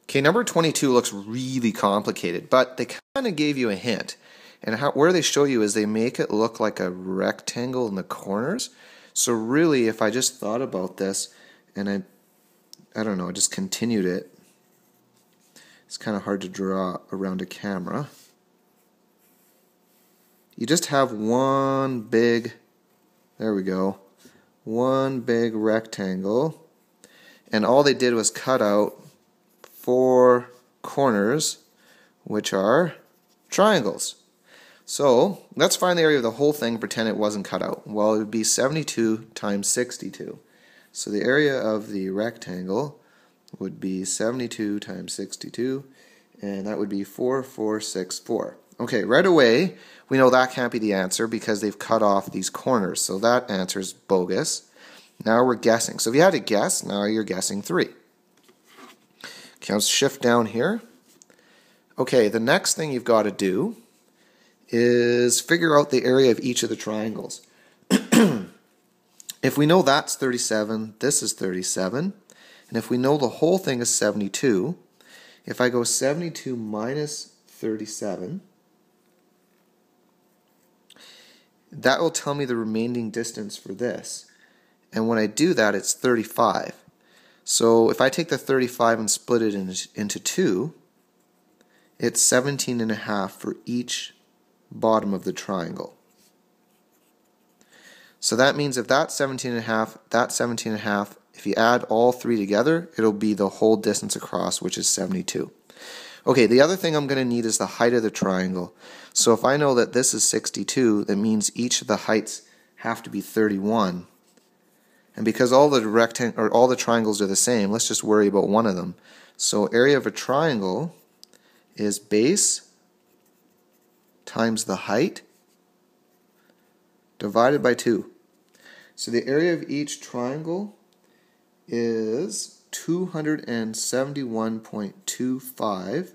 Okay, number 22 looks really complicated, but they kind of gave you a hint. And where they show you is they make it look like a rectangle in the corners. So really, if I just thought about this and I don't know, just continued it, it's kind of hard to draw around a camera. You just have one big, there we go, one big rectangle. And all they did was cut out 4 corners, which are triangles. So let's find the area of the whole thing, pretend it wasn't cut out. Well, it would be 72 times 62. So the area of the rectangle would be 72 times 62, and that would be 4464. Okay, right away, we know that can't be the answer because they've cut off these corners. So that answer is bogus. Now we're guessing. So if you had to guess, now you're guessing 3. Okay, let's shift down here. Okay, the next thing you've got to do is figure out the area of each of the triangles. If we know that's 37, this is 37, and if we know the whole thing is 72, if I go 72 minus 37, that will tell me the remaining distance for this. And when I do that, it's 35. So if I take the 35 and split it into 2, it's 17.5 for each bottom of the triangle. So that means if that's 17.5, that's 17.5. If you add all 3 together, it'll be the whole distance across, which is 72. Okay, the other thing I'm going to need is the height of the triangle. So if I know that this is 62, that means each of the heights have to be 31. And because all the triangles are the same, let's just worry about one of them. So area of a triangle is base times the height divided by 2. So the area of each triangle is 271.25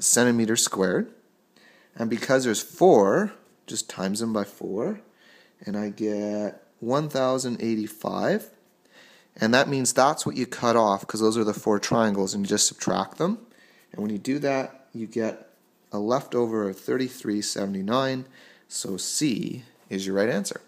centimeters squared. And because there's 4, just times them by 4, and I get 1085. And that means that's what you cut off, because those are the 4 triangles, and you just subtract them. And when you do that, you get a leftover of 3379. So C is your right answer.